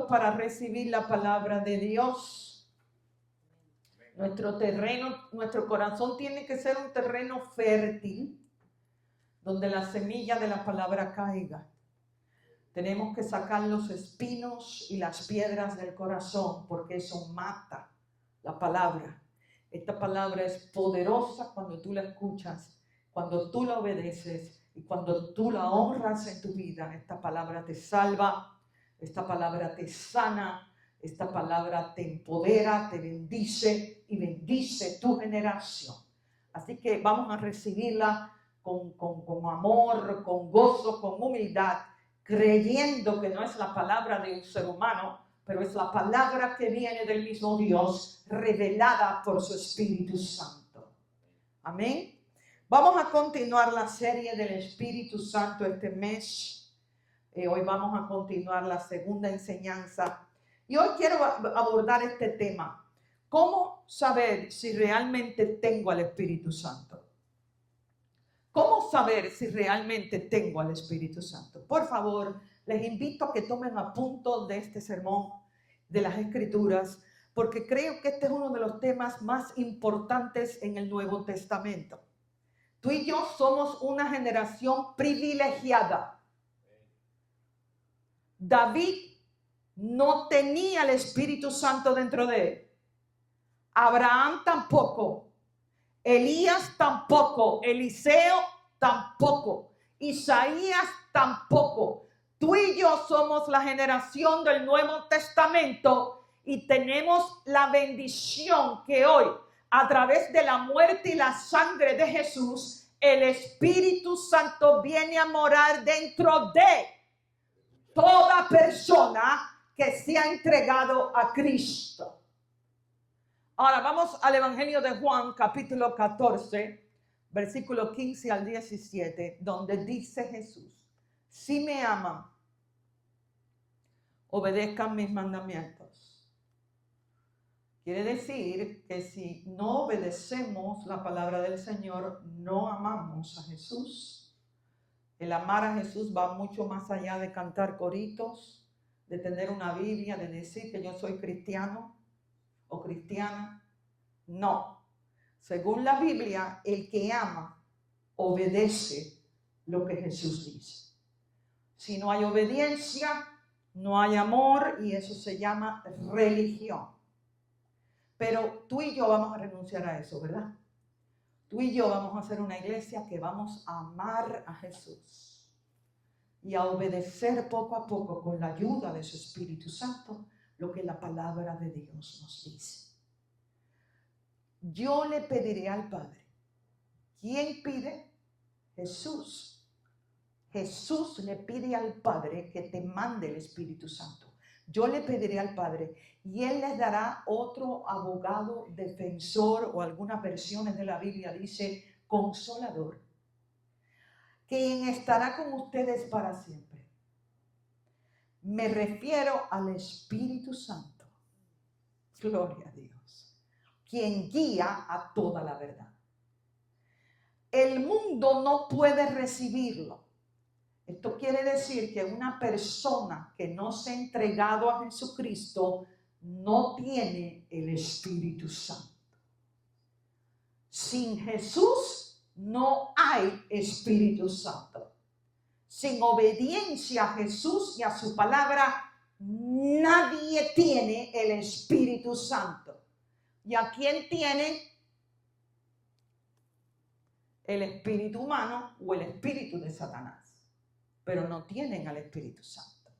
para recibir la palabra de Dios? Nuestro terreno, nuestro corazón tiene que ser un terreno fértil donde la semilla de la palabra caiga. Tenemos que sacar los espinos y las piedras del corazón porque eso mata la palabra. Esta palabra es poderosa cuando tú la escuchas, cuando tú la obedeces y cuando tú la honras en tu vida. Esta palabra te salva, esta palabra te sana, esta palabra te empodera, te bendice y bendice tu generación. Así que vamos a recibirla con amor, con gozo, con humildad, creyendo que no es la palabra de un ser humano, pero es la palabra que viene del mismo Dios, revelada por su Espíritu Santo. Amén. Vamos a continuar la serie del Espíritu Santo este mes. Hoy vamos a continuar la segunda enseñanza. Y hoy quiero abordar este tema. ¿Cómo saber si realmente tengo al Espíritu Santo? ¿Cómo saber si realmente tengo al Espíritu Santo? Por favor, les invito a que tomen apuntes de este sermón, de las Escrituras, porque creo que este es uno de los temas más importantes en el Nuevo Testamento. Tú y yo somos una generación privilegiada. David no tenía el Espíritu Santo dentro de él. Abraham tampoco. Elías tampoco, Eliseo tampoco, Isaías tampoco. Tú y yo somos la generación del Nuevo Testamento y tenemos la bendición que hoy, a través de la muerte y la sangre de Jesús, el Espíritu Santo viene a morar dentro de toda persona que se ha entregado a Cristo. Ahora vamos al Evangelio de Juan, capítulo 14, versículo 15 al 17, donde dice Jesús: si me aman, obedezcan mis mandamientos. Quiere decir que si no obedecemos la palabra del Señor, no amamos a Jesús. El amar a Jesús va mucho más allá de cantar coritos, de tener una Biblia, de decir que yo soy cristiano o cristiana. No. Según la Biblia, el que ama obedece lo que Jesús dice. Si no hay obediencia, no hay amor, y eso se llama religión. Pero tú y yo vamos a renunciar a eso, ¿verdad? Tú y yo vamos a hacer una iglesia que vamos a amar a Jesús y a obedecer poco a poco, con la ayuda de su Espíritu Santo, lo que la palabra de Dios nos dice. Yo le pediré al Padre. ¿Quién pide? Jesús. Jesús le pide al Padre que te mande el Espíritu Santo. Yo le pediré al Padre y Él les dará otro abogado, defensor, o algunas versiones de la Biblia dice consolador, quien estará con ustedes para siempre. Me refiero al Espíritu Santo. Gloria a Dios. Quien guía a toda la verdad. El mundo no puede recibirlo. Esto quiere decir que una persona que no se ha entregado a Jesucristo no tiene el Espíritu Santo. Sin Jesús no hay Espíritu Santo. Sin obediencia a Jesús y a su palabra, nadie tiene el Espíritu Santo. ¿Y a quién tiene? El espíritu humano o el espíritu de Satanás. Pero no tienen al Espíritu Santo.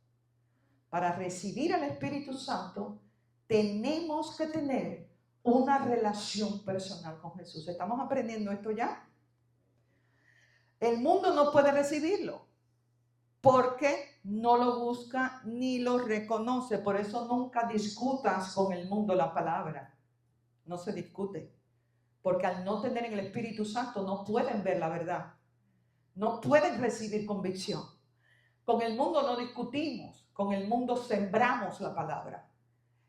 Para recibir al Espíritu Santo, tenemos que tener una relación personal con Jesús. ¿Estamos aprendiendo esto ya? El mundo no puede recibirlo porque no lo busca ni lo reconoce. Por eso nunca discutas con el mundo la palabra. No se discute. Porque al no tener el Espíritu Santo no pueden ver la verdad. No pueden recibir convicción. Con el mundo no discutimos, con el mundo sembramos la palabra.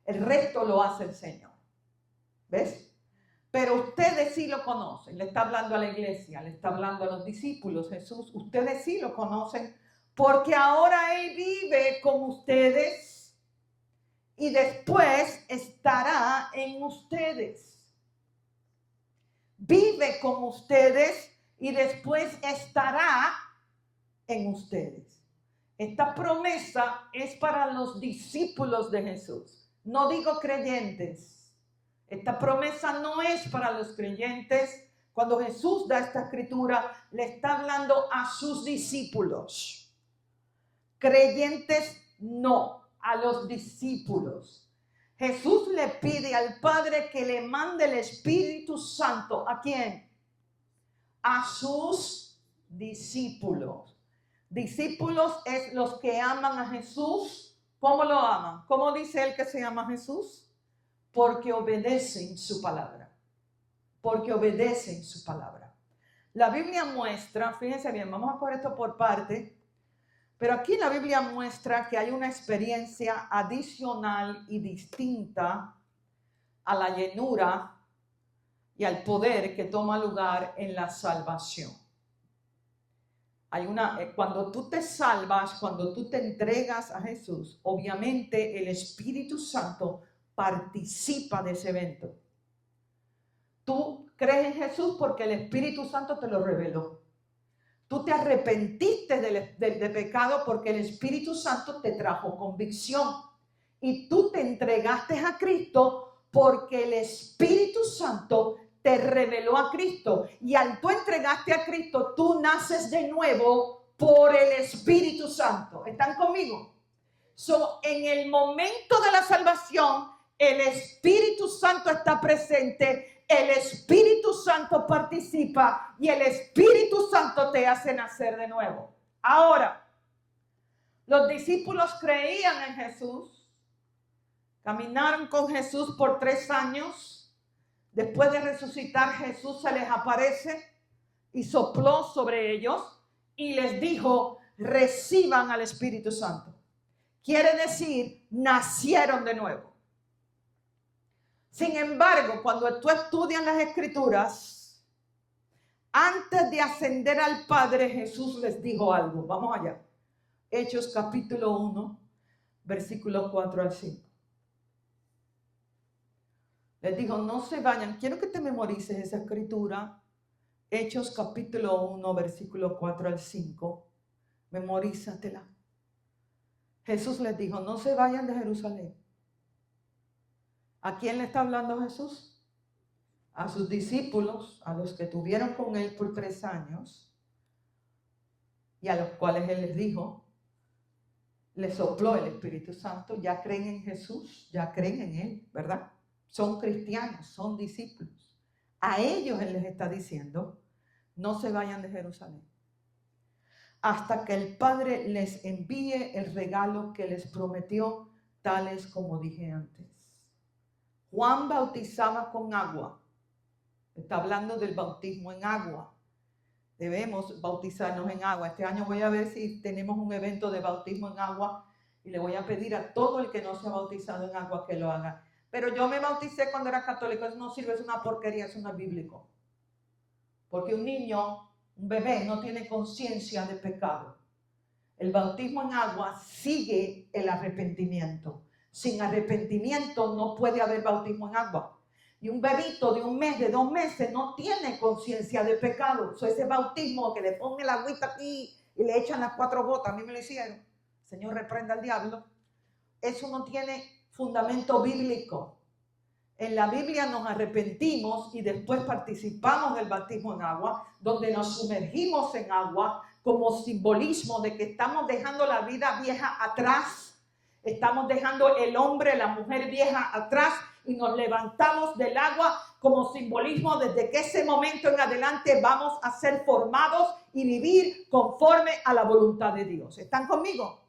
El resto lo hace el Señor. ¿Ves? Pero ustedes sí lo conocen. Le está hablando a la iglesia, le está hablando a los discípulos. Jesús, ustedes sí lo conocen porque ahora Él vive con ustedes. y después estará en ustedes. Vive con ustedes y después estará en ustedes. Esta promesa es para los discípulos de Jesús. No digo creyentes. Esta promesa no es para los creyentes. Cuando Jesús da esta escritura, le está hablando a sus discípulos. Creyentes no, a los discípulos. Jesús le pide al Padre que le mande el Espíritu Santo. ¿A quién? A sus discípulos. Discípulos es los que aman a Jesús. ¿Cómo lo aman? ¿Cómo dice él que se llama Jesús? Porque obedecen su palabra. Porque obedecen su palabra. La Biblia muestra, fíjense bien, vamos a coger esto por parte, pero aquí la Biblia muestra que hay una experiencia adicional y distinta a la llenura y al poder que toma lugar en la salvación. Cuando tú te salvas, cuando tú te entregas a Jesús, obviamente el Espíritu Santo participa de ese evento. Tú crees en Jesús porque el Espíritu Santo te lo reveló. Tú te arrepentiste del pecado porque el Espíritu Santo te trajo convicción. Y tú te entregaste a Cristo porque el Espíritu Santo te reveló a Cristo. Y al tú entregarte a Cristo, tú naces de nuevo por el Espíritu Santo. ¿Están conmigo? En el momento de la salvación, el Espíritu Santo está presente. El Espíritu Santo participa y el Espíritu Santo te hace nacer de nuevo. Ahora, los discípulos creían en Jesús, caminaron con Jesús por 3 años. Después de resucitar, Jesús se les aparece y sopló sobre ellos y les dijo, reciban al Espíritu Santo. Quiere decir, nacieron de nuevo. Sin embargo, cuando tú estudias las Escrituras, antes de ascender al Padre, Jesús les dijo algo. Vamos allá. Hechos capítulo 1, versículos 4 al 5. Les dijo, no se vayan. Quiero que te memorices esa escritura. Hechos capítulo 1, versículo 4 al 5. Memorízatela. Jesús les dijo, no se vayan de Jerusalén. ¿A quién le está hablando Jesús? A sus discípulos, a los que estuvieron con él por 3 años y a los cuales él les dijo, les sopló el Espíritu Santo, ya creen en Jesús, ya creen en él, ¿verdad? Son cristianos, son discípulos. A ellos él les está diciendo, no se vayan de Jerusalén hasta que el Padre les envíe el regalo que les prometió, tales como dije antes. Juan bautizaba con agua. Está hablando del bautismo en agua. Debemos bautizarnos en agua. Este año voy a ver si tenemos un evento de bautismo en agua y le voy a pedir a todo el que no se ha bautizado en agua que lo haga. Pero yo me bauticé cuando era católico. Eso no sirve, es una porquería, eso no es bíblico. Porque un niño, un bebé, no tiene conciencia de pecado. El bautismo en agua sigue el arrepentimiento. Sin arrepentimiento no puede haber bautismo en agua. Y un bebito de 1 mes, de 2 meses, no tiene conciencia de pecado. Ese bautismo que le ponen la agüita aquí y le echan las 4 gotas, a mí me lo hicieron. Señor, reprenda al diablo. Eso no tiene fundamento bíblico. En la Biblia nos arrepentimos y después participamos del bautismo en agua, donde nos sumergimos en agua como simbolismo de que estamos dejando la vida vieja atrás. Estamos dejando el hombre, la mujer vieja atrás y nos levantamos del agua como simbolismo desde que ese momento en adelante vamos a ser formados y vivir conforme a la voluntad de Dios. ¿Están conmigo?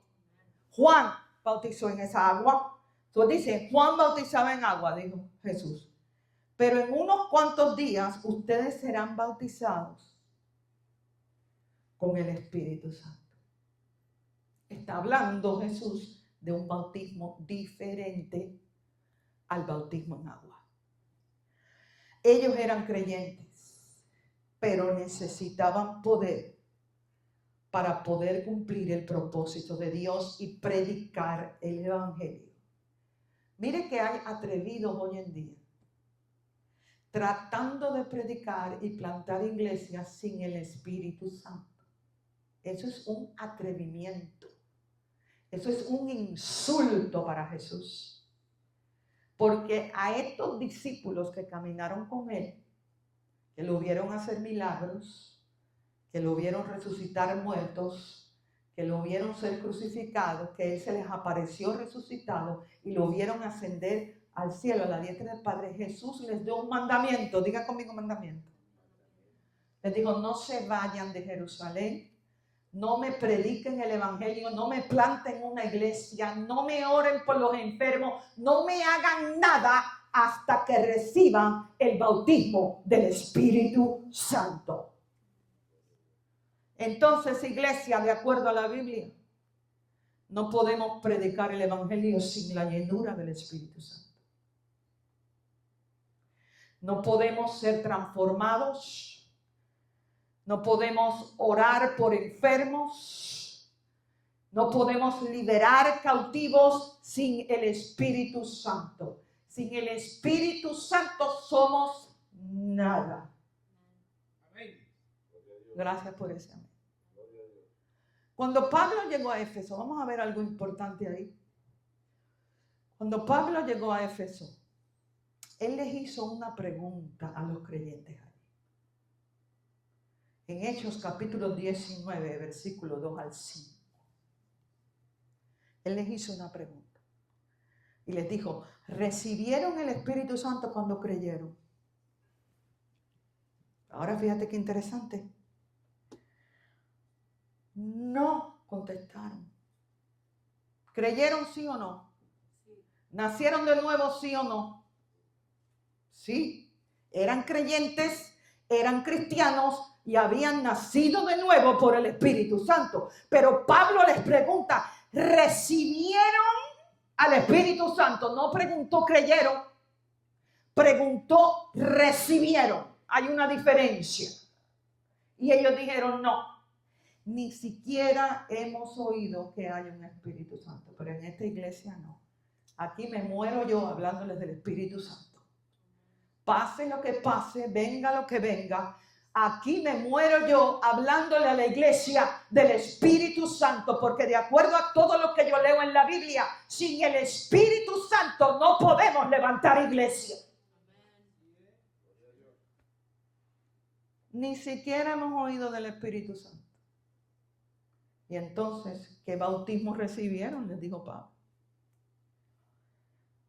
Juan bautizó en esa agua. Entonces dice, Juan bautizaba en agua, dijo Jesús. Pero en unos cuantos días ustedes serán bautizados con el Espíritu Santo. Está hablando Jesús de un bautismo diferente al bautismo en agua. Ellos eran creyentes, pero necesitaban poder para poder cumplir el propósito de Dios y predicar el Evangelio. Mire que hay atrevidos hoy en día tratando de predicar y plantar iglesias sin el Espíritu Santo. Eso es un atrevimiento. Eso es un insulto para Jesús. Porque a estos discípulos que caminaron con él, que lo vieron hacer milagros, que lo vieron resucitar muertos, que lo vieron ser crucificado, que él se les apareció resucitado y lo vieron ascender al cielo, a la diestra del Padre, Jesús les dio un mandamiento. Diga conmigo mandamiento. Les dijo, no se vayan de Jerusalén, no me prediquen el evangelio, no me planten una iglesia, no me oren por los enfermos, no me hagan nada hasta que reciban el bautismo del Espíritu Santo. Entonces, iglesia, de acuerdo a la Biblia, no podemos predicar el evangelio sin la llenura del Espíritu Santo. No podemos ser transformados, no podemos orar por enfermos, no podemos liberar cautivos sin el Espíritu Santo. Sin el Espíritu Santo somos nada. Gracias por ese amén. Cuando Pablo llegó a Éfeso, vamos a ver algo importante ahí. Cuando Pablo llegó a Éfeso, él les hizo una pregunta a los creyentes allí. En Hechos capítulo 19, versículo 2 al 5. Él les hizo una pregunta. Y les dijo, ¿recibieron el Espíritu Santo cuando creyeron? Ahora fíjate qué interesante. No contestaron. ¿Creyeron sí o no? ¿Nacieron de nuevo sí o no? Sí, eran creyentes, eran cristianos y habían nacido de nuevo por el Espíritu Santo. Pero Pablo les pregunta, ¿recibieron al Espíritu Santo? No preguntó creyeron, preguntó recibieron. Hay una diferencia. Y ellos dijeron no, ni siquiera hemos oído que hay un Espíritu Santo, pero en esta iglesia no. Aquí me muero yo hablándoles del Espíritu Santo. Pase lo que pase, venga lo que venga, aquí me muero yo hablándole a la iglesia del Espíritu Santo, porque de acuerdo a todo lo que yo leo en la Biblia, sin el Espíritu Santo no podemos levantar iglesia. Ni siquiera hemos oído del Espíritu Santo. Y entonces, ¿qué bautismo recibieron? Les dijo Pablo.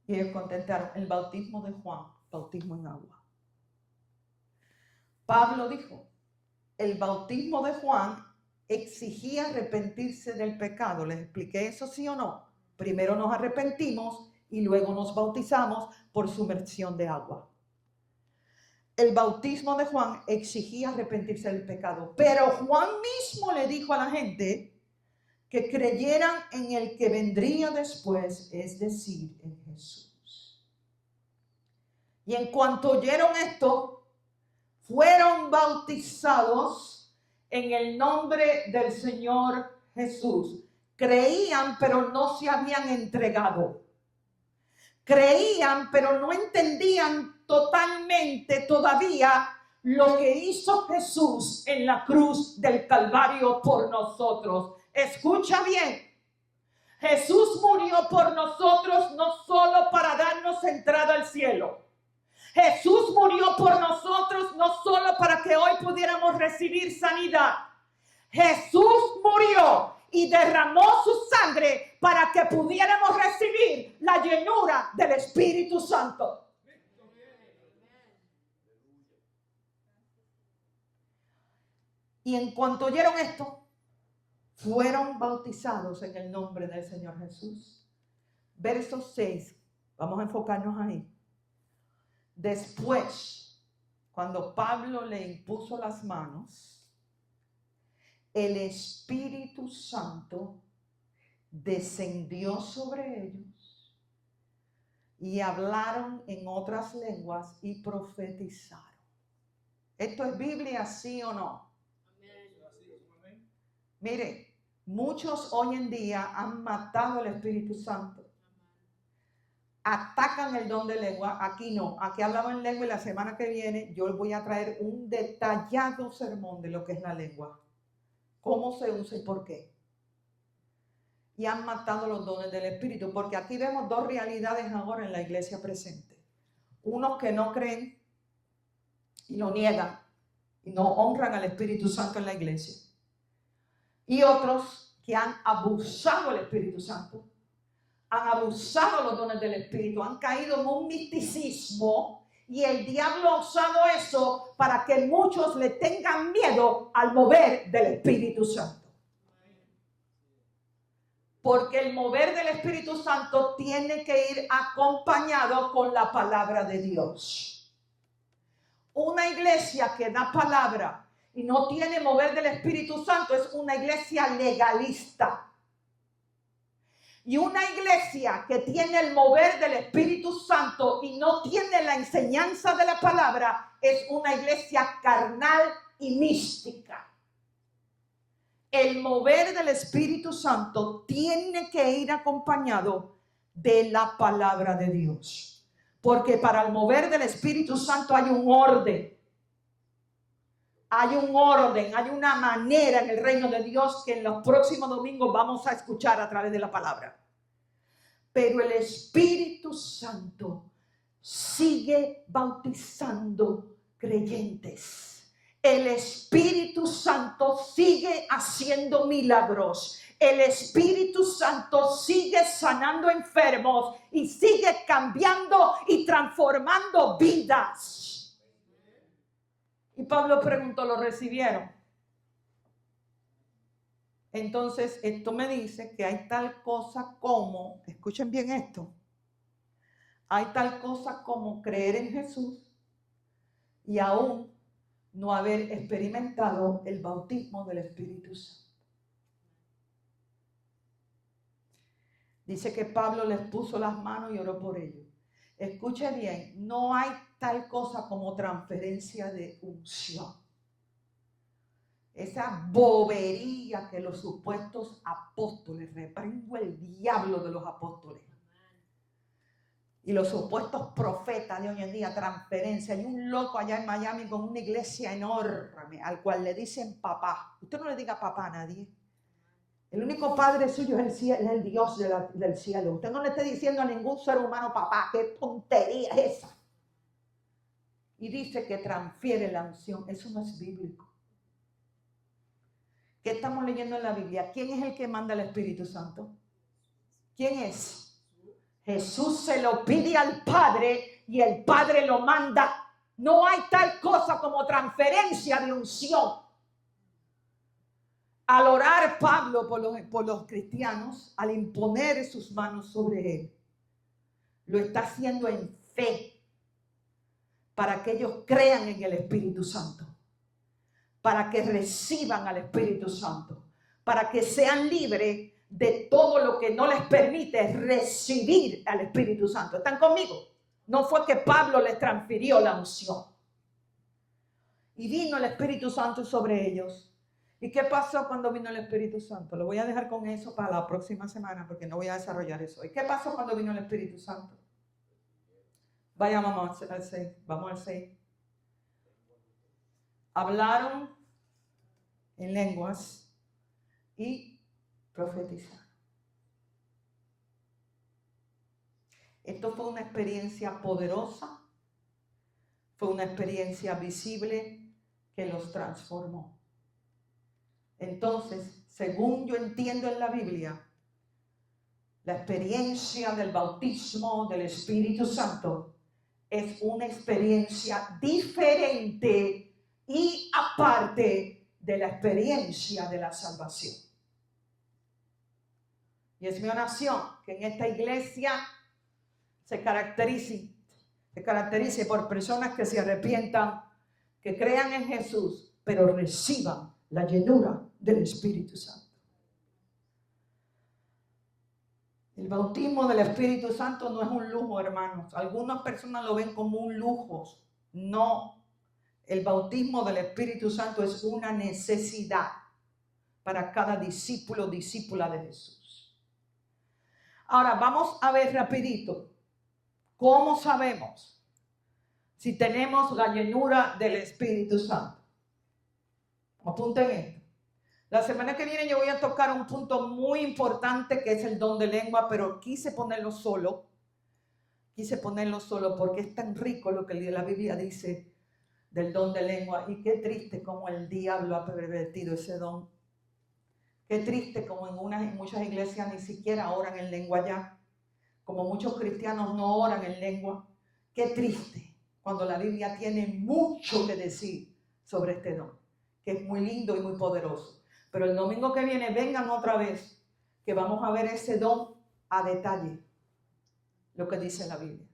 Y ellos contestaron, el bautismo de Juan, bautismo en agua. Pablo dijo, el bautismo de Juan exigía arrepentirse del pecado. ¿Les expliqué eso sí o no? Primero nos arrepentimos y luego nos bautizamos por sumersión de agua. El bautismo de Juan exigía arrepentirse del pecado, pero Juan mismo le dijo a la gente que creyeran en el que vendría después, es decir, en Jesús. Y en cuanto oyeron esto, fueron bautizados en el nombre del Señor Jesús. Creían, pero no se habían entregado. Creían, pero no entendían totalmente todavía lo que hizo Jesús en la cruz del Calvario por nosotros. Escucha bien. Jesús murió por nosotros no solo para darnos entrada al cielo. Jesús murió por nosotros no solo para que hoy pudiéramos recibir sanidad. Jesús murió y derramó su sangre para que pudiéramos recibir la llenura del Espíritu Santo. Y en cuanto oyeron esto, fueron bautizados en el nombre del Señor Jesús. Verso 6, vamos a enfocarnos ahí. Después, cuando Pablo le impuso las manos, el Espíritu Santo descendió sobre ellos y hablaron en otras lenguas y profetizaron. ¿Esto es Biblia, sí o no? Amén. Mire, muchos hoy en día han matado al Espíritu Santo. atacan el don de lengua. Aquí no, aquí hablamos en lengua y la semana que viene yo les voy a traer un detallado sermón de lo que es la lengua, cómo se usa y por qué. Y han matado los dones del Espíritu, porque aquí vemos dos realidades ahora en la iglesia presente. Unos que no creen y lo niegan y no honran al Espíritu Santo en la iglesia. Y otros que han abusado del Espíritu Santo, han abusado los dones del Espíritu, han caído en un misticismo y el diablo ha usado eso para que muchos le tengan miedo al mover del Espíritu Santo. Porque el mover del Espíritu Santo tiene que ir acompañado con la palabra de Dios. Una iglesia que da palabra y no tiene mover del Espíritu Santo es una iglesia legalista. Y una iglesia que tiene el mover del Espíritu Santo y no tiene la enseñanza de la palabra es una iglesia carnal y mística. El mover del Espíritu Santo tiene que ir acompañado de la palabra de Dios. Porque para el mover del Espíritu Santo hay un orden. Hay un orden, hay una manera en el reino de Dios que en los próximos domingos vamos a escuchar a través de la palabra. Pero el Espíritu Santo sigue bautizando creyentes. El Espíritu Santo sigue haciendo milagros. El Espíritu Santo sigue sanando enfermos y sigue cambiando y transformando vidas. Y Pablo preguntó, ¿lo recibieron? Entonces, esto me dice que hay tal cosa como, escuchen bien esto, hay tal cosa como creer en Jesús y aún no haber experimentado el bautismo del Espíritu Santo. Dice que Pablo les puso las manos y oró por ellos. Escuche bien, no hay tal cosa como transferencia de unción. Esa bobería que los supuestos apóstoles, reprendo el diablo de los apóstoles. Y los supuestos profetas de hoy en día, transferencia. Hay un loco allá en Miami con una iglesia enorme al cual le dicen papá. Usted no le diga papá a nadie. El único padre suyo es el Dios del cielo. Usted no le esté diciendo a ningún ser humano papá. ¿Qué tontería es esa? Y dice que transfiere la unción. Eso no es bíblico. ¿Qué estamos leyendo en la Biblia? ¿Quién es el que manda el Espíritu Santo? ¿Quién es? Jesús se lo pide al Padre y el Padre lo manda. No hay tal cosa como transferencia de unción. Al orar Pablo por los cristianos, al imponer sus manos sobre él, lo está haciendo en fe para que ellos crean en el Espíritu Santo, para que reciban al Espíritu Santo, para que sean libres de todo lo que no les permite recibir al Espíritu Santo. ¿Están conmigo? No fue que Pablo les transfirió la unción. Y vino el Espíritu Santo sobre ellos. ¿Y qué pasó cuando vino el Espíritu Santo? Lo voy a dejar con eso para la próxima semana porque no voy a desarrollar eso. ¿Y qué pasó cuando vino el Espíritu Santo? Vaya, vamos al 6. Vamos al 6. Hablaron en lenguas y profetizar. Esto fue una experiencia poderosa, fue una experiencia visible que los transformó. Entonces, según yo entiendo en la Biblia, la experiencia del bautismo del Espíritu Santo es una experiencia diferente y aparte de la experiencia de la salvación. Y es mi oración que en esta iglesia se caracterice por personas que se arrepientan, que crean en Jesús, pero reciban la llenura del Espíritu Santo. El bautismo del Espíritu Santo no es un lujo, hermanos. Algunas personas lo ven como un lujo. No. El bautismo del Espíritu Santo es una necesidad para cada discípulo o discípula de Jesús. Ahora vamos a ver rapidito ¿Cómo sabemos si tenemos la llenura del Espíritu Santo? Apunten esto. La semana que viene yo voy a tocar un punto muy importante que es el don de lengua, pero quise ponerlo solo porque es tan rico lo que la Biblia dice del don de lengua, y qué triste como el diablo ha pervertido ese don. Qué triste como en muchas iglesias ni siquiera oran en lengua ya, como muchos cristianos no oran en lengua. Qué triste cuando la Biblia tiene mucho que decir sobre este don, que es muy lindo y muy poderoso. Pero el domingo que viene vengan otra vez, que vamos a ver ese don a detalle, lo que dice la Biblia.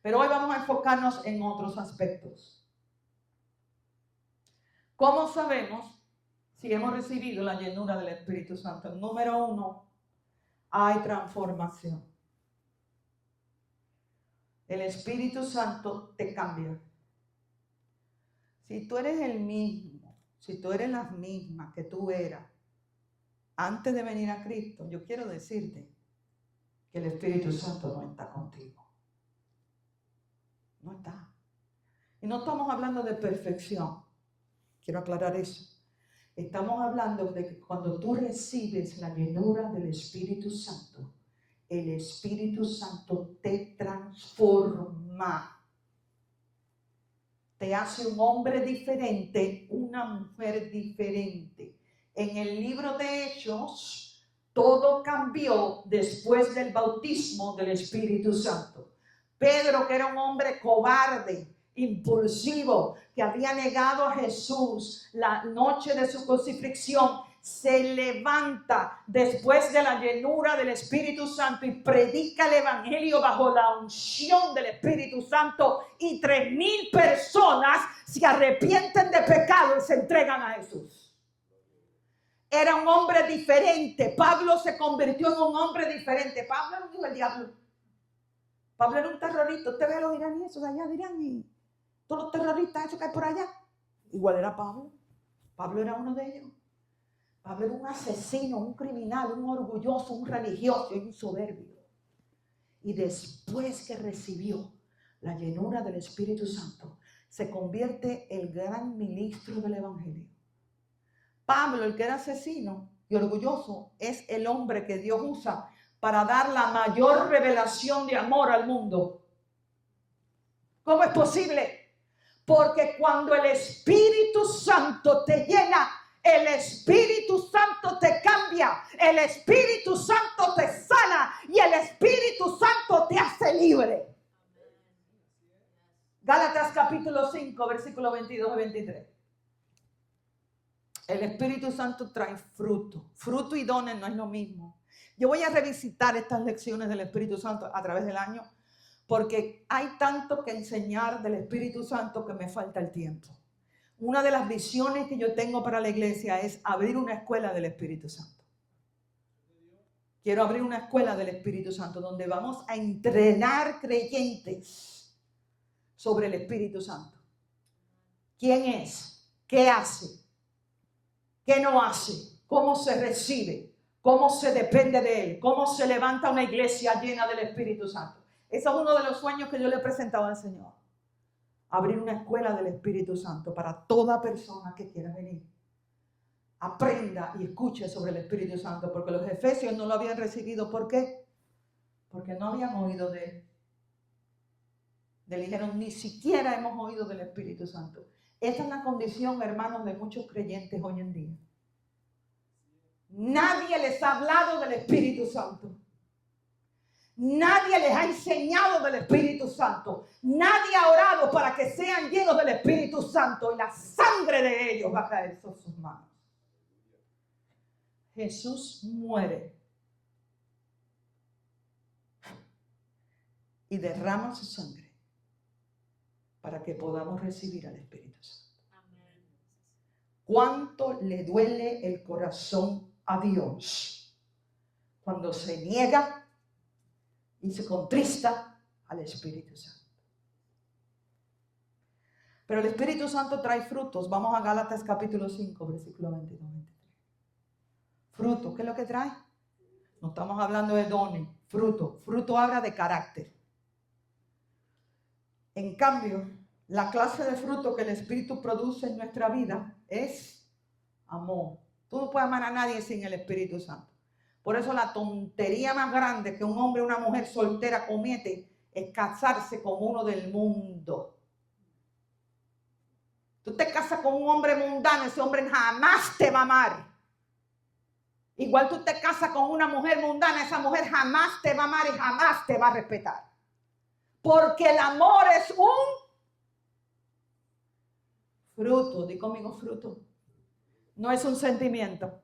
Pero hoy vamos a enfocarnos en otros aspectos. ¿Cómo sabemos si hemos recibido la llenura del Espíritu Santo? Número 1, hay transformación. El Espíritu Santo te cambia. Si tú eres el mismo, si tú eres la misma que tú eras antes de venir a Cristo, yo quiero decirte que el Espíritu Santo no está contigo. No está. Y no estamos hablando de perfección. Quiero aclarar eso. Estamos hablando de que cuando tú recibes la llenura del Espíritu Santo, el Espíritu Santo te transforma. Te hace un hombre diferente, una mujer diferente. En el libro de Hechos, todo cambió después del bautismo del Espíritu Santo. Pedro, que era un hombre cobarde, impulsivo, que había negado a Jesús la noche de su crucifixión, se levanta después de la llenura del Espíritu Santo y predica el Evangelio bajo la unción del Espíritu Santo, y 3,000 personas se arrepienten de pecado y se entregan a Jesús. Era un hombre diferente. Pablo se convirtió en un hombre diferente. Pablo era un hijo del diablo. Pablo era un terrorista. Usted ve a los iraníes de allá, dirán, y todos los terroristas esos que hay por allá. Igual era Pablo. Pablo era uno de ellos. Pablo era un asesino, un criminal, un orgulloso, un religioso y un soberbio. Y después que recibió la llenura del Espíritu Santo, se convierte el gran ministro del Evangelio. Pablo, el que era asesino y orgulloso, es el hombre que Dios usa para dar la mayor revelación de amor al mundo. ¿Cómo es posible? Porque cuando el Espíritu Santo te llena, el Espíritu Santo te cambia, el Espíritu Santo te sana y el Espíritu Santo te hace libre. Gálatas capítulo 5, versículo 22 y 23. El Espíritu Santo trae fruto. Fruto y dones no es lo mismo. Yo voy a revisitar estas lecciones del Espíritu Santo a través del año, porque hay tanto que enseñar del Espíritu Santo que me falta el tiempo. Una de las visiones que yo tengo para la iglesia es abrir una escuela del Espíritu Santo. Quiero abrir una escuela del Espíritu Santo donde vamos a entrenar creyentes sobre el Espíritu Santo. ¿Quién es? ¿Qué hace? ¿Qué no hace? ¿Cómo se recibe? ¿Cómo se depende de Él? ¿Cómo se levanta una iglesia llena del Espíritu Santo? Ese es uno de los sueños que yo le he presentado al Señor. Abrir una escuela del Espíritu Santo para toda persona que quiera venir. Aprenda y escuche sobre el Espíritu Santo, porque los efesios no lo habían recibido. ¿Por qué? Porque no habían oído de Él. Le dijeron, ni siquiera hemos oído del Espíritu Santo. Esta es la condición, hermanos, de muchos creyentes hoy en día. Nadie les ha hablado del Espíritu Santo. Nadie les ha enseñado del Espíritu Santo. Nadie ha orado para que sean llenos del Espíritu Santo y la sangre de ellos va a caer sobre sus manos. Jesús muere y derrama su sangre para que podamos recibir al Espíritu Santo. ¿Cuánto le duele el corazón a Dios cuando se niega y se contrista al Espíritu Santo? Pero el Espíritu Santo trae frutos. Vamos a Gálatas capítulo 5, versículo 22-23. Fruto, ¿qué es lo que trae? No estamos hablando de dones. Fruto habla de carácter. En cambio, la clase de fruto que el Espíritu produce en nuestra vida es amor. Tú no puedes amar a nadie sin el Espíritu Santo. Por eso la tontería más grande que un hombre o una mujer soltera comete es casarse con uno del mundo. Tú te casas con un hombre mundano, ese hombre jamás te va a amar. Igual tú te casas con una mujer mundana, esa mujer jamás te va a amar y jamás te va a respetar. Porque el amor es un fruto. Di conmigo fruto. No es un sentimiento.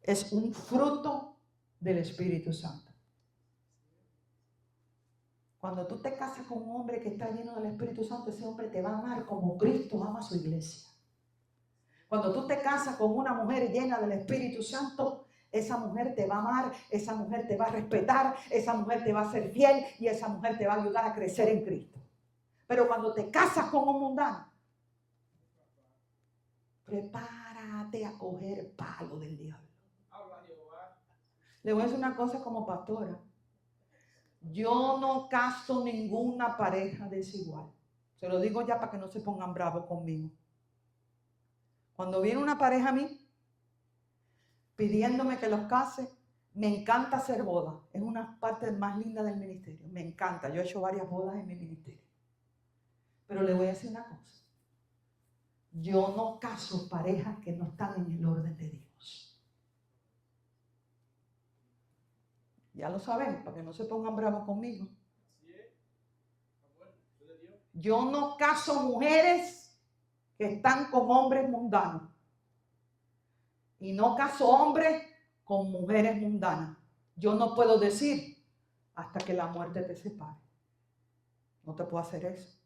Es un fruto del Espíritu Santo. Cuando tú te casas con un hombre que está lleno del Espíritu Santo, ese hombre te va a amar como Cristo ama a su iglesia. Cuando tú te casas con una mujer llena del Espíritu Santo, esa mujer te va a amar, esa mujer te va a respetar, esa mujer te va a ser fiel y esa mujer te va a ayudar a crecer en Cristo. Pero cuando te casas con un mundano, prepárate a coger palo del diablo. Le voy a decir una cosa como pastora. Yo no caso ninguna pareja desigual. Se lo digo ya para que no se pongan bravos conmigo. Cuando viene una pareja a mí pidiéndome que los case, me encanta hacer bodas. Es una parte más linda del ministerio. Me encanta. Yo he hecho varias bodas en mi ministerio. Pero le voy a decir una cosa. Yo no caso parejas que no están en el orden de Dios. Ya lo saben, para que no se pongan bravos conmigo. Yo no caso mujeres que están con hombres mundanos. Y no caso hombres con mujeres mundanas. Yo no puedo decir hasta que la muerte te separe. No te puedo hacer eso.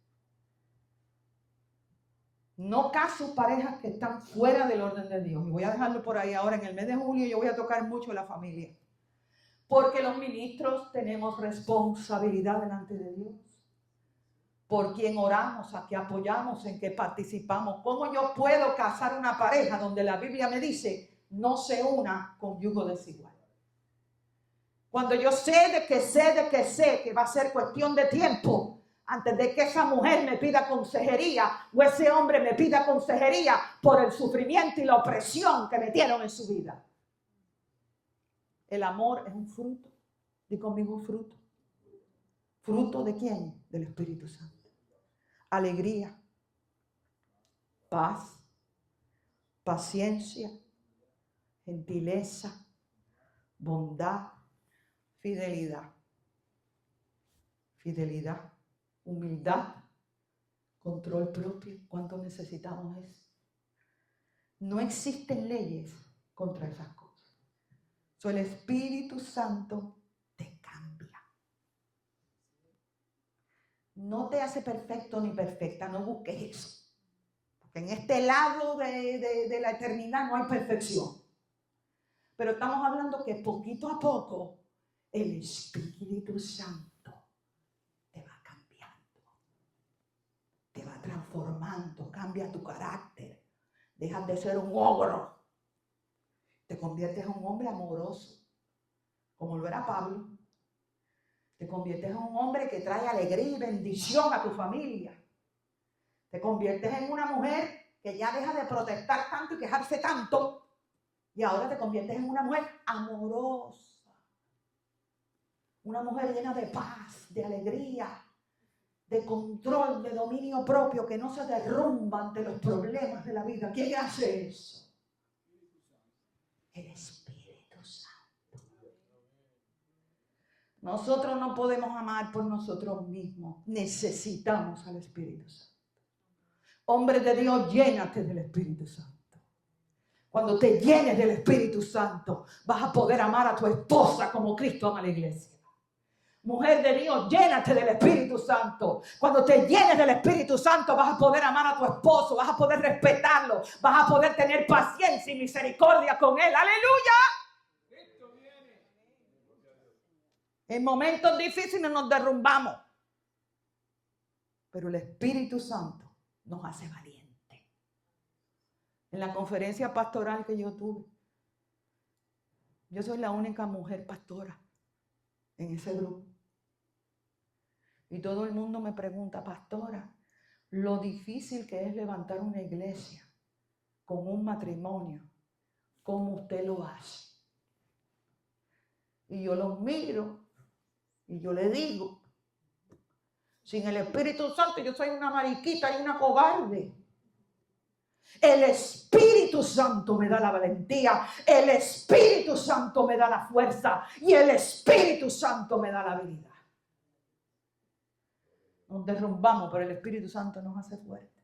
No caso parejas que están fuera del orden de Dios. Y voy a dejarlo por ahí ahora. En el mes de julio yo voy a tocar mucho la familia. Porque los ministros tenemos responsabilidad delante de Dios. Por quien oramos, a qué apoyamos, en qué participamos. ¿Cómo yo puedo casar una pareja donde la Biblia me dice no se una con yugo desigual? Cuando yo sé que va a ser cuestión de tiempo antes de que esa mujer me pida consejería o ese hombre me pida consejería por el sufrimiento y la opresión que metieron en su vida. El amor es un fruto. Di conmigo fruto. ¿Fruto de quién? Del Espíritu Santo. Alegría, paz, paciencia, gentileza, bondad, fidelidad, humildad, control propio. ¿Cuánto necesitamos eso? No existen leyes contra esas cosas. El Espíritu Santo te cambia. No te hace perfecto ni perfecta, no busques eso. Porque en este lado de la eternidad no hay perfección. Pero estamos hablando que poquito a poco el Espíritu Santo te va cambiando, te va transformando, cambia tu carácter. Dejas de ser un ogro. Te conviertes en un hombre amoroso, como lo era Pablo. Te conviertes en un hombre que trae alegría y bendición a tu familia. Te conviertes en una mujer que ya deja de protestar tanto y quejarse tanto. Y ahora te conviertes en una mujer amorosa. Una mujer llena de paz, de alegría, de control, de dominio propio, que no se derrumba ante los problemas de la vida. ¿Quién hace eso? El Espíritu Santo. Nosotros no podemos amar por nosotros mismos. Necesitamos al Espíritu Santo. Hombre de Dios, llénate del Espíritu Santo. Cuando te llenes del Espíritu Santo, vas a poder amar a tu esposa como Cristo ama a la iglesia. Mujer de Dios, llénate del Espíritu Santo. Cuando te llenes del Espíritu Santo, vas a poder amar a tu esposo, vas a poder respetarlo, vas a poder tener paciencia y misericordia con él. ¡Aleluya! En momentos difíciles nos derrumbamos, pero el Espíritu Santo nos hace valientes. En la conferencia pastoral que yo tuve, yo soy la única mujer pastora en ese grupo. Y todo el mundo me pregunta, pastora, lo difícil que es levantar una iglesia con un matrimonio, ¿cómo usted lo hace? Y yo los miro y yo le digo, sin el Espíritu Santo yo soy una mariquita y una cobarde. El Espíritu Santo me da la valentía, el Espíritu Santo me da la fuerza y el Espíritu Santo me da la habilidad. Nos derrumbamos, pero el Espíritu Santo nos hace fuertes.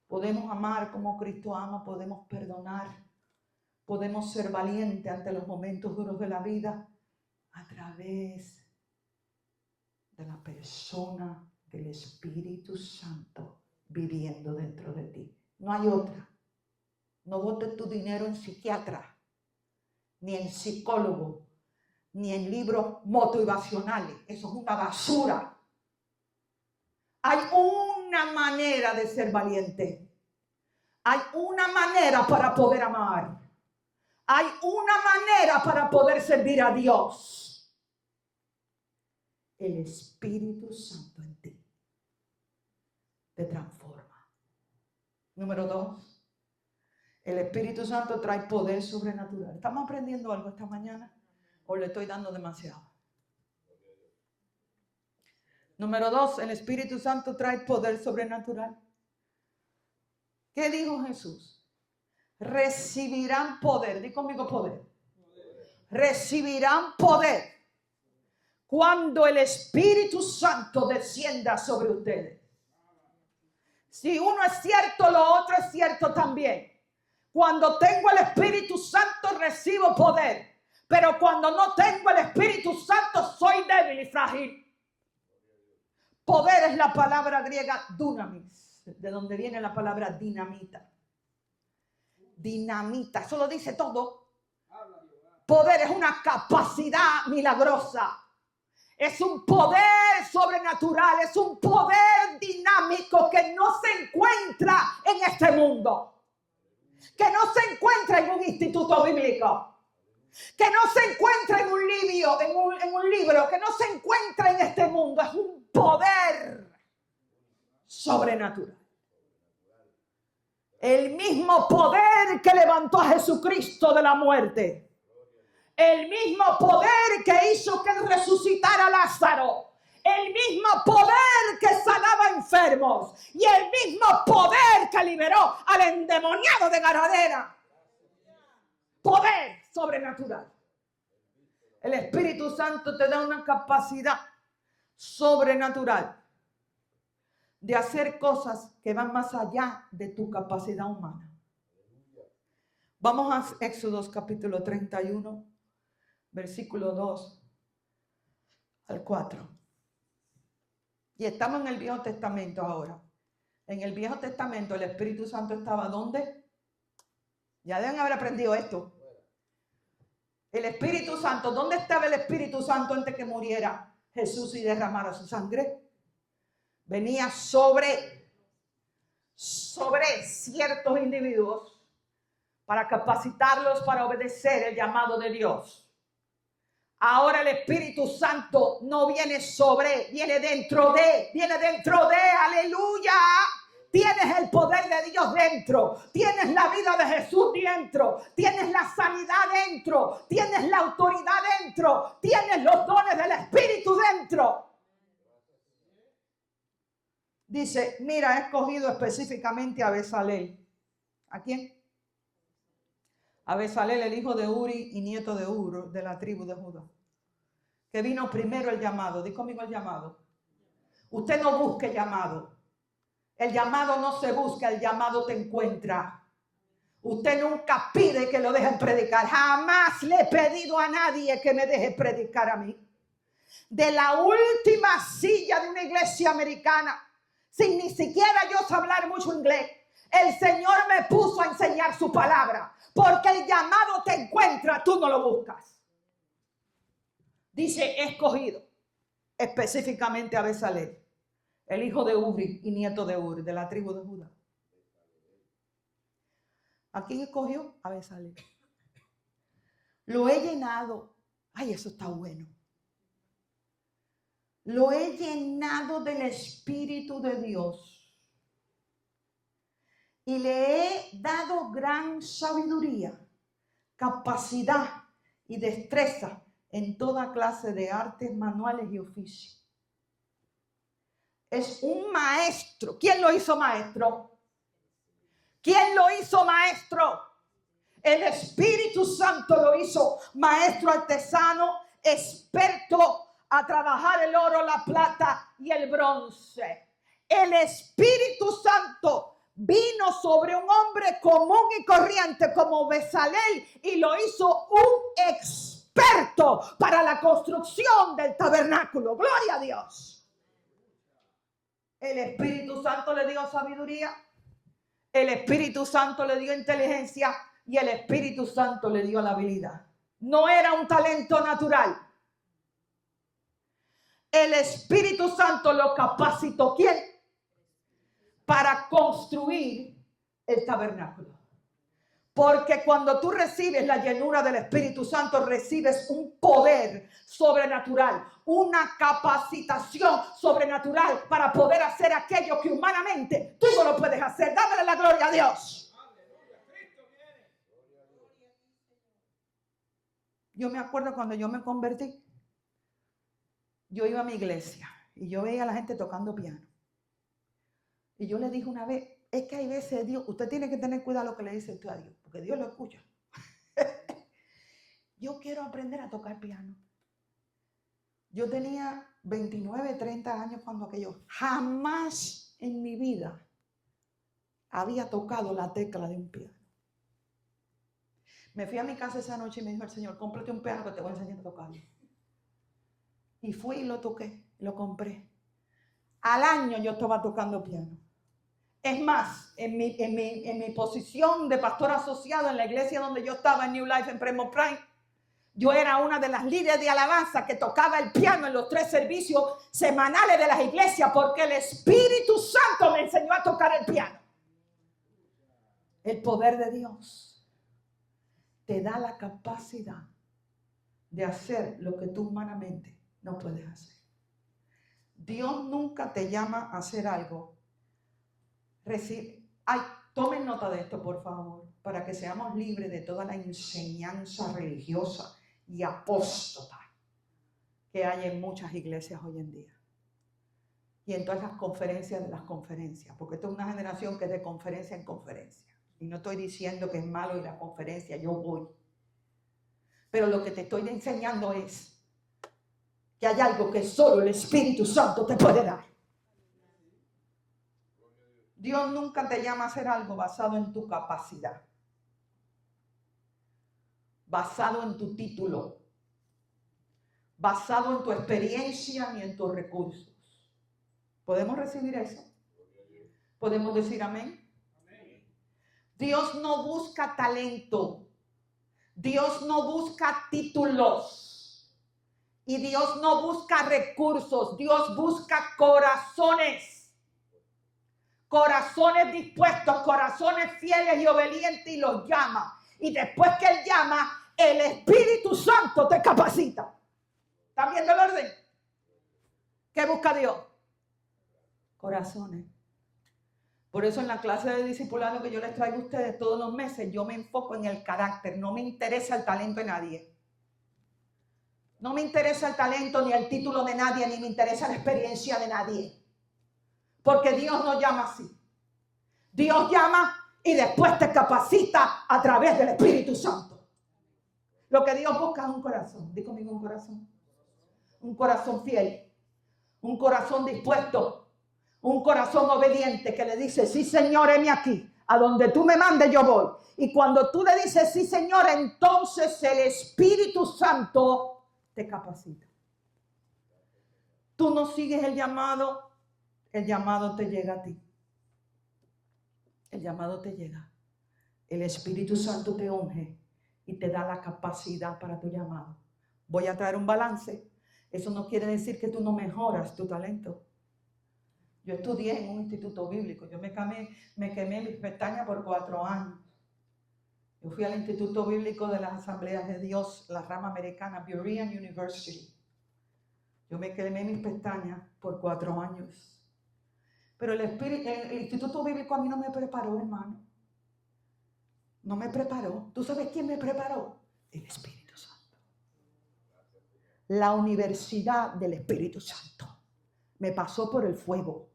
Podemos amar como Cristo ama, podemos perdonar, podemos ser valientes ante los momentos duros de la vida a través de la persona del Espíritu Santo viviendo dentro de ti. No hay otra. No botes tu dinero en psiquiatra, ni en psicólogo, ni en libros motivacionales. Eso es una basura. Hay una manera de ser valiente. Hay una manera para poder amar. Hay una manera para poder servir a Dios. El Espíritu Santo en ti te transforma. Número 2. El Espíritu Santo trae poder sobrenatural. ¿Estamos aprendiendo algo esta mañana? ¿O le estoy dando demasiado? Número 2, el Espíritu Santo trae poder sobrenatural. ¿Qué dijo Jesús? Recibirán poder. Di conmigo poder. Recibirán poder cuando el Espíritu Santo descienda sobre ustedes. Si uno es cierto, lo otro es cierto también. Cuando tengo el Espíritu Santo, recibo poder. Pero cuando no tengo el Espíritu Santo, soy débil y frágil. Poder es la palabra griega dunamis, de donde viene la palabra dinamita. Dinamita, eso lo dice todo. Poder es una capacidad milagrosa. Es un poder sobrenatural, es un poder dinámico que no se encuentra en este mundo. Que no se encuentra en un instituto bíblico. Que no se encuentra en un libro, que no se encuentra en este mundo. Es un poder sobrenatural. El mismo poder que levantó a Jesucristo de la muerte. El mismo poder que hizo que resucitara a Lázaro. El mismo poder que sanaba enfermos. Y el mismo poder que liberó al endemoniado de Garadera. Poder sobrenatural. El Espíritu Santo te da una capacidad sobrenatural de hacer cosas que van más allá de tu capacidad humana. Vamos a Éxodo capítulo 31, versículo 2 al 4. Y estamos en el Viejo Testamento ahora. En el Viejo Testamento el Espíritu Santo estaba ¿dónde? Ya deben haber aprendido esto. El Espíritu Santo, ¿dónde estaba el Espíritu Santo antes que muriera Jesús y derramara su sangre? Venía sobre ciertos individuos para capacitarlos para obedecer el llamado de Dios. Ahora el Espíritu Santo no viene sobre, viene dentro de, aleluya. Tienes el poder de Dios dentro, tienes la vida de Jesús dentro, tienes la sanidad dentro, tienes la autoridad dentro, tienes los dones del Espíritu dentro. Dice, mira, he escogido específicamente a Bezalel. ¿A quién? A Bezalel, el hijo de Uri y nieto de Ur, de la tribu de Judá. Que vino primero el llamado. Di conmigo el llamado. Usted no busque llamado. El llamado no se busca, el llamado te encuentra. Usted nunca pide que lo dejen predicar. Jamás le he pedido a nadie que me deje predicar a mí. De la última silla de una iglesia americana, sin ni siquiera yo hablar mucho inglés, el Señor me puso a enseñar su palabra. Porque el llamado te encuentra, tú no lo buscas. Dice, he escogido específicamente a Bezalel, el hijo de Uri y nieto de Uri, de la tribu de Judá. ¿A quién escogió? A Bezalel. Lo he llenado. Ay, eso está bueno. lo he llenado del Espíritu de Dios y le he dado gran sabiduría, capacidad y destreza en toda clase de artes manuales y oficios. Es un maestro. ¿Quién lo hizo maestro? ¿Quién lo hizo maestro? El Espíritu Santo lo hizo maestro artesano, experto a trabajar el oro, la plata y el bronce. El Espíritu Santo vino sobre un hombre común y corriente como Bezalel y lo hizo un experto para la construcción del tabernáculo. Gloria a Dios. El Espíritu Santo le dio sabiduría, el Espíritu Santo le dio inteligencia y el Espíritu Santo le dio la habilidad. No era un talento natural. El Espíritu Santo lo capacitó. ¿Quién? Para construir el tabernáculo. Porque cuando tú recibes la llenura del Espíritu Santo, recibes un poder sobrenatural, una capacitación sobrenatural para poder hacer aquello que humanamente tú no lo puedes hacer. Dámele la gloria a Dios. Yo me acuerdo cuando yo me convertí, yo iba a mi iglesia y yo veía a la gente tocando piano. Y yo le dije una vez, es que hay veces Dios, usted tiene que tener cuidado lo que le dice usted a Dios, porque Dios lo escucha. Yo quiero aprender a tocar piano. Yo tenía 29, 30 años cuando aquello. Jamás en mi vida había tocado la tecla de un piano. Me fui a mi casa esa noche y me dijo el Señor, cómprate un piano que te voy a enseñar a tocarlo. Y fui y lo toqué, lo compré. Al año yo estaba tocando piano. Es más, en mi posición de pastor asociado en la iglesia donde yo estaba en New Life en Premo Prime, yo era una de las líderes de alabanza que tocaba el piano en los 3 servicios semanales de las iglesias porque el Espíritu Santo me enseñó a tocar el piano. El poder de Dios te da la capacidad de hacer lo que tú humanamente no puedes hacer. Dios nunca te llama a hacer algo. Tomen nota de esto, por favor, para que seamos libres de toda la enseñanza religiosa y apóstata que hay en muchas iglesias hoy en día. Y en todas las conferencias de las conferencias, porque esta es una generación que es de conferencia en conferencia. Y no estoy diciendo que es malo ir a la conferencia, yo voy. Pero lo que te estoy enseñando es que hay algo que solo el Espíritu Santo te puede dar. Dios nunca te llama a hacer algo basado en tu capacidad, basado en tu título, basado en tu experiencia ni en tus recursos. ¿Podemos recibir eso? ¿Podemos decir amén? Dios no busca talento, Dios no busca títulos y Dios no busca recursos, Dios busca corazones. Corazones dispuestos, corazones fieles y obedientes y los llama. Y después que Él llama, el Espíritu Santo te capacita. ¿Están viendo el orden? ¿Qué busca Dios? Corazones. Por eso en la clase de discipulado que yo les traigo a ustedes todos los meses, yo me enfoco en el carácter. No me interesa el talento de nadie. No me interesa el talento ni el título de nadie, ni me interesa la experiencia de nadie. Porque Dios no llama así. Dios llama y después te capacita a través del Espíritu Santo. Lo que Dios busca es un corazón. Dí conmigo un corazón. Un corazón fiel. Un corazón dispuesto. Un corazón obediente que le dice, sí Señor, heme aquí. A donde tú me mandes yo voy. Y cuando tú le dices, sí Señor, entonces el Espíritu Santo te capacita. Tú no sigues el llamado te llega a ti. El llamado te llega. El Espíritu Santo te unge y te da la capacidad para tu llamado. Voy a traer un balance. Eso no quiere decir que tú no mejoras tu talento. Yo estudié en un instituto bíblico. Yo me quemé mis pestañas por 4 años. Yo fui al Instituto Bíblico de las Asambleas de Dios, la rama americana, Berean University. Yo me quemé mis pestañas por 4 años. Pero el Instituto Bíblico a mí no me preparó, hermano. No me preparó. ¿Tú sabes quién me preparó? El Espíritu Santo. La Universidad del Espíritu Santo. Me pasó por el fuego.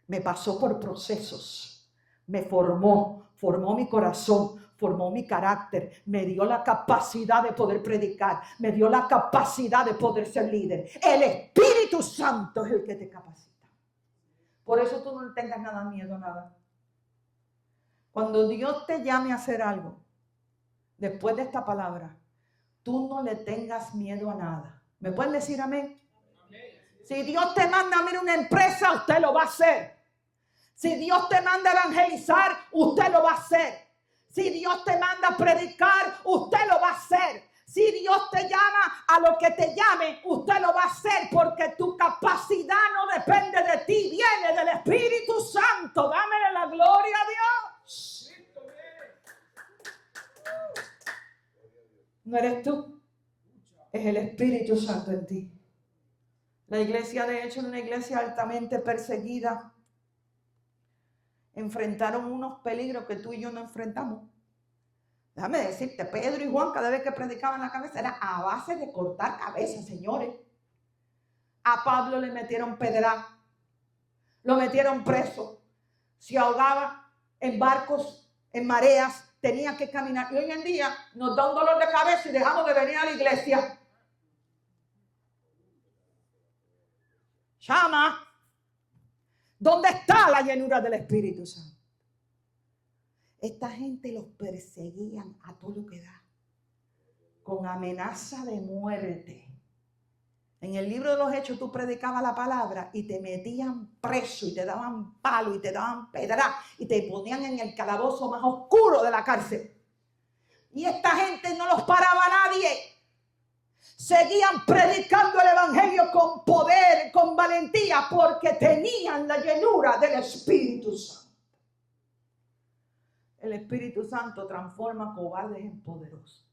Me pasó por procesos. Me formó mi corazón. Formó mi carácter, me dio la capacidad de poder predicar, me dio la capacidad de poder ser líder. El Espíritu Santo es el que te capacita. Por eso tú no tengas nada miedo, nada. Cuando Dios te llame a hacer algo, después de esta palabra, tú no le tengas miedo a nada. ¿Me pueden decir amén? Si Dios te manda a abrir una empresa, usted lo va a hacer. Si Dios te manda a evangelizar, usted lo va a hacer. Si Dios te manda a predicar, usted lo va a hacer. Si Dios te llama a lo que te llame, usted lo va a hacer, porque tu capacidad no depende de ti, viene del Espíritu Santo. Dámele la gloria a Dios. No eres tú, es el Espíritu Santo en ti. La iglesia, de hecho, es una iglesia altamente perseguida. Enfrentaron unos peligros que tú y yo no enfrentamos. Déjame decirte, Pedro y Juan, cada vez que predicaban la cabeza, era a base de cortar cabezas, señores. A Pablo le metieron pedra, lo metieron preso, se ahogaba en barcos, en mareas, tenía que caminar. Y hoy en día nos da un dolor de cabeza y dejamos de venir a la iglesia. Llama. ¿Dónde está la llenura del Espíritu Santo? Esta gente los perseguían a todo lo que da, con amenaza de muerte. En el libro de los Hechos tú predicabas la palabra y te metían preso y te daban palo y te daban pedra y te ponían en el calabozo más oscuro de la cárcel. Y esta gente no los paraba a nadie. Seguían predicando el evangelio con poder, con valentía, porque tenían la llenura del Espíritu Santo. El Espíritu Santo transforma cobardes en poderosos,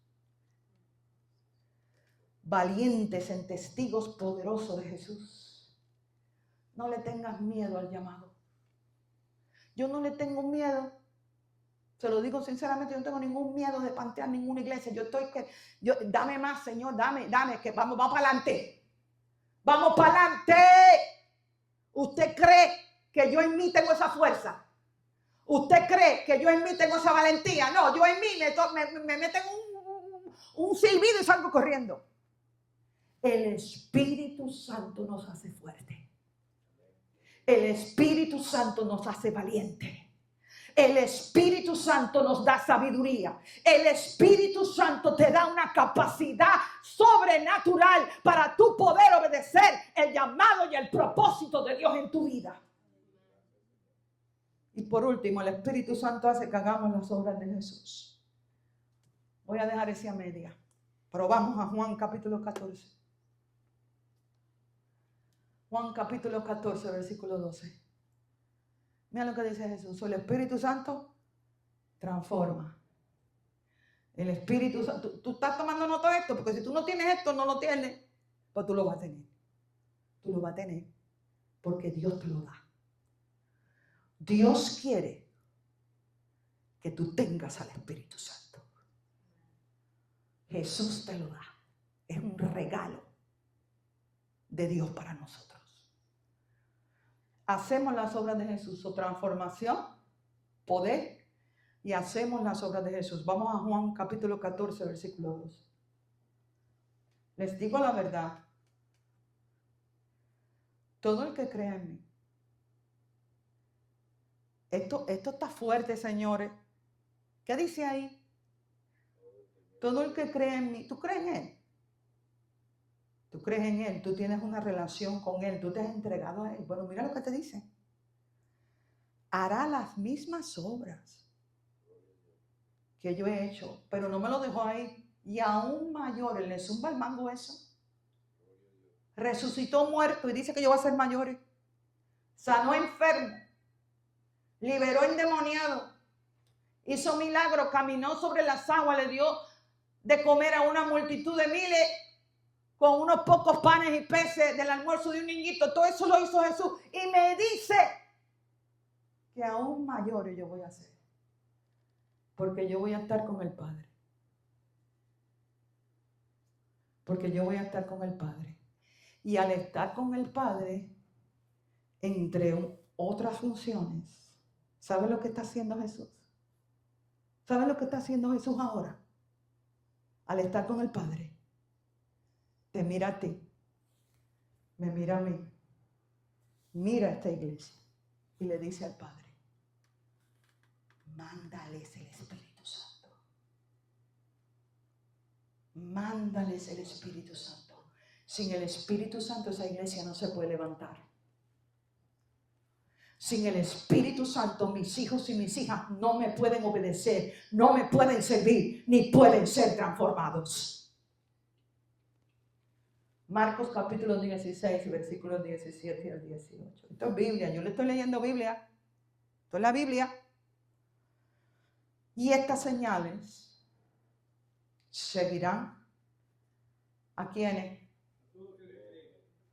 valientes en testigos poderosos de Jesús. No le tengas miedo al llamado. Yo no le tengo miedo. Se lo digo sinceramente, yo no tengo ningún miedo de plantear ninguna iglesia. Dame más, Señor, dame, que vamos para adelante. Vamos para adelante. ¿Usted cree que yo en mí tengo esa fuerza? ¿Usted cree que yo en mí tengo esa valentía? No, yo en mí me meten un silbido y salgo corriendo. El Espíritu Santo nos hace fuerte. El Espíritu Santo nos hace valiente. El Espíritu Santo nos da sabiduría. El Espíritu Santo te da una capacidad sobrenatural para tú poder obedecer el llamado y el propósito de Dios en tu vida. Y por último, el Espíritu Santo hace que hagamos las obras de Jesús. Voy a dejar ese a media, pero vamos a Juan capítulo 14. Juan capítulo 14, versículo 12. Mira lo que dice Jesús. El Espíritu Santo transforma. El Espíritu Santo. Tú estás tomando nota de esto, porque si tú no tienes esto, no lo tienes, pues tú lo vas a tener. Tú lo vas a tener porque Dios te lo da. Dios quiere que tú tengas al Espíritu Santo. Jesús te lo da. Es un regalo de Dios para nosotros. Hacemos las obras de Jesús, su transformación, poder, y hacemos las obras de Jesús. Vamos a Juan capítulo 14, versículo 2. Les digo la verdad. Todo el que crea en mí. Esto está fuerte, señores. ¿Qué dice ahí? Todo el que cree en mí. ¿Tú crees en Él? Tú crees en Él, tú tienes una relación con Él, tú te has entregado a Él. Bueno, mira lo que te dice. Hará las mismas obras que yo he hecho, pero no me lo dejó ahí. Y aún mayores, le zumba el mango eso. Resucitó muerto y dice que yo voy a ser mayores. Sanó enfermo, liberó endemoniado, hizo milagros, caminó sobre las aguas, le dio de comer a una multitud de miles. con unos pocos panes y peces del almuerzo de un niñito. Todo eso lo hizo Jesús. Y me dice que aún mayores yo voy a hacer. Porque yo voy a estar con el Padre. Porque yo voy a estar con el Padre. Y al estar con el Padre, entre otras funciones, ¿sabe lo que está haciendo Jesús? ¿Sabe lo que está haciendo Jesús ahora? Al estar con el Padre, te mira a ti, me mira a mí, mira a esta iglesia y le dice al Padre, mándales el Espíritu Santo. Mándales el Espíritu Santo. Sin el Espíritu Santo esa iglesia no se puede levantar. Sin el Espíritu Santo mis hijos y mis hijas no me pueden obedecer, no me pueden servir, ni pueden ser transformados. Marcos capítulo 16, versículos 17 al 18. Esto es Biblia, yo le estoy leyendo Biblia. Esto es la Biblia. Y estas señales seguirán a quienes.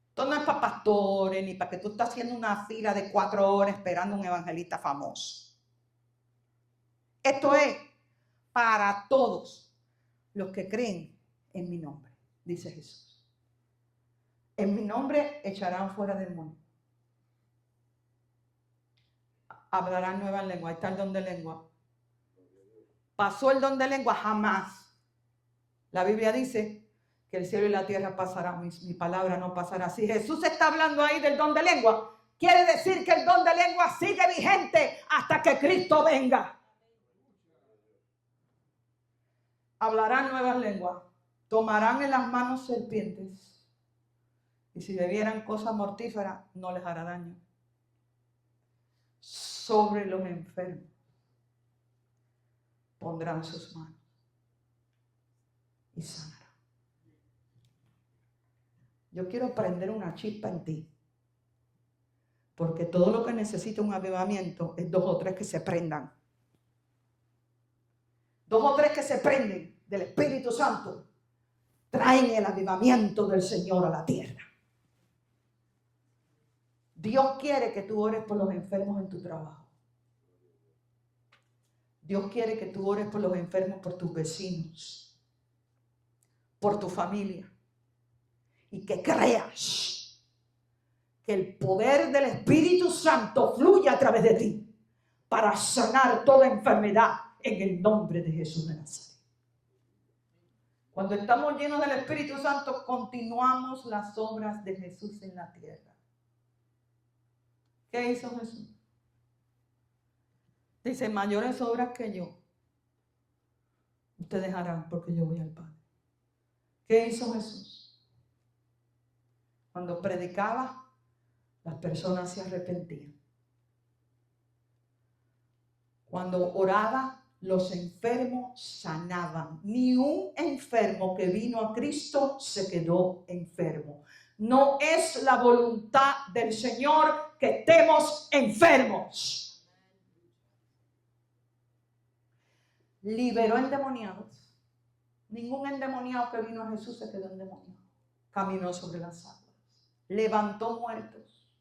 Esto no es para pastores, ni para que tú estás haciendo una fila de 4 horas esperando un evangelista famoso. Esto es para todos los que creen en mi nombre, dice Jesús. En mi nombre echarán fuera demonios. Hablarán nuevas lenguas. Ahí está el don de lengua. ¿Pasó el don de lengua? Jamás. La Biblia dice que el cielo y la tierra pasarán, mi palabra no pasará. Si Jesús está hablando ahí del don de lengua, quiere decir que el don de lengua sigue vigente hasta que Cristo venga. Hablarán nuevas lenguas. Tomarán en las manos serpientes. Y si bebieran cosas mortíferas, no les hará daño. Sobre los enfermos pondrán sus manos y sanarán. Yo quiero prender una chispa en ti. Porque todo lo que necesita un avivamiento es 2 o 3 que se prendan. 2 o 3 que se prenden del Espíritu Santo traen el avivamiento del Señor a la tierra. Dios quiere que tú ores por los enfermos en tu trabajo. Dios quiere que tú ores por los enfermos, por tus vecinos, por tu familia. Y que creas que el poder del Espíritu Santo fluye a través de ti para sanar toda enfermedad en el nombre de Jesús de Nazaret. Cuando estamos llenos del Espíritu Santo, continuamos las obras de Jesús en la tierra. ¿Qué hizo Jesús? Dice, mayores obras que yo, ustedes harán porque yo voy al Padre. ¿Qué hizo Jesús? Cuando predicaba, las personas se arrepentían. Cuando oraba, los enfermos sanaban. Ni un enfermo que vino a Cristo se quedó enfermo. No es la voluntad del Señor que estemos enfermos. Liberó endemoniados. Ningún endemoniado que vino a Jesús se quedó endemoniado. Caminó sobre las aguas. Levantó muertos.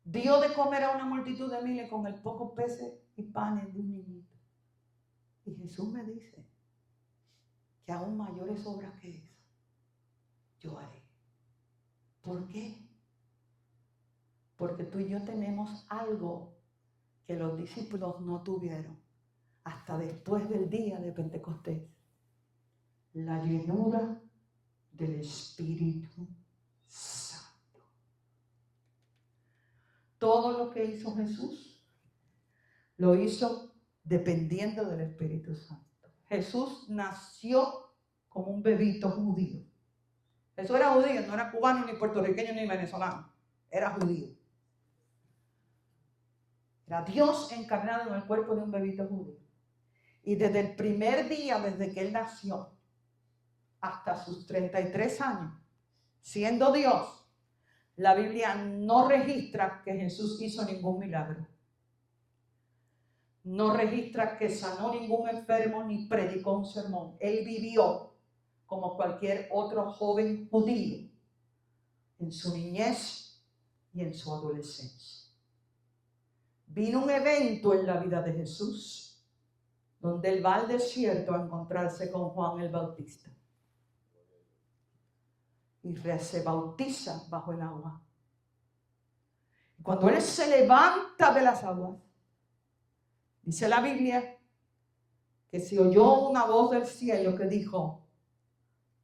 Dio de comer a una multitud de miles con el pocos peces y panes de un niñito. Y Jesús me dice que aún mayores obras que esa yo haré. ¿Por qué? Porque tú y yo tenemos algo que los discípulos no tuvieron hasta después del día de Pentecostés. La llenura del Espíritu Santo. Todo lo que hizo Jesús, lo hizo dependiendo del Espíritu Santo. Jesús nació como un bebito judío. Jesús era judío, no era cubano, ni puertorriqueño, ni venezolano. Era judío. Era Dios encarnado en el cuerpo de un bebito judío. Y desde el primer día, desde que él nació, hasta sus 33 años, siendo Dios, la Biblia no registra que Jesús hizo ningún milagro. No registra que sanó ningún enfermo ni predicó un sermón. Él vivió como cualquier otro joven judío en su niñez y en su adolescencia. Vino un evento en la vida de Jesús donde él va al desierto a encontrarse con Juan el Bautista y se bautiza bajo el agua. Cuando él se levanta de las aguas, dice la Biblia que se oyó una voz del cielo que dijo: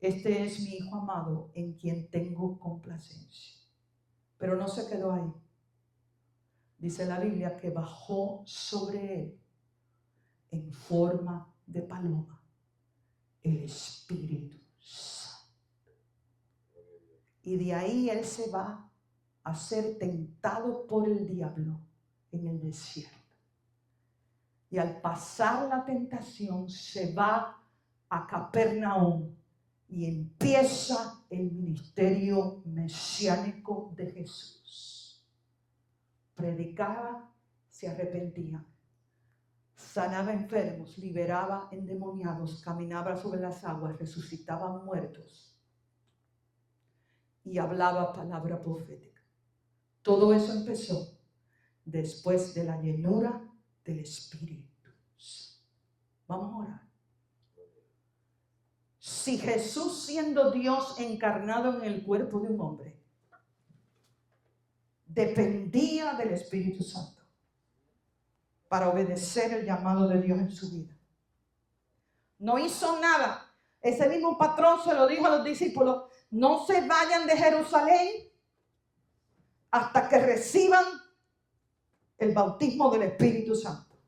este es mi Hijo amado en quien tengo complacencia. Pero no se quedó ahí. Dice la Biblia que bajó sobre él en forma de paloma el Espíritu Santo. Y de ahí él se va a ser tentado por el diablo en el desierto. Y al pasar la tentación se va a Capernaum y empieza el ministerio mesiánico de Jesús. Predicaba, se arrepentía, sanaba enfermos, liberaba endemoniados, caminaba sobre las aguas, resucitaba muertos y hablaba palabra profética. Todo eso empezó después de la llenura del Espíritu. Vamos a orar. Si Jesús, siendo Dios encarnado en el cuerpo de un hombre, dependía del Espíritu Santo para obedecer el llamado de Dios en su vida, no hizo nada. Ese mismo patrón se lo dijo a los discípulos: no se vayan de Jerusalén hasta que reciban el bautismo del Espíritu Santo,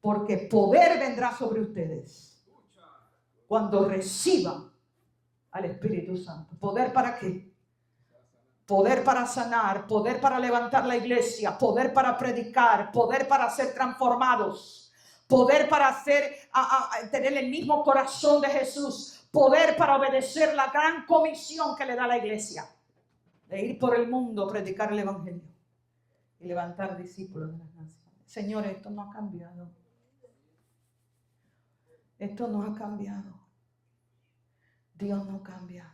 porque poder vendrá sobre ustedes cuando reciban al Espíritu Santo. ¿Poder para qué? Poder para sanar, poder para levantar la iglesia, poder para predicar, poder para ser transformados, poder para tener el mismo corazón de Jesús, poder para obedecer la gran comisión que le da la iglesia, de ir por el mundo, predicar el evangelio y levantar discípulos de las naciones. Señor, esto no ha cambiado. Esto no ha cambiado. Dios no cambia.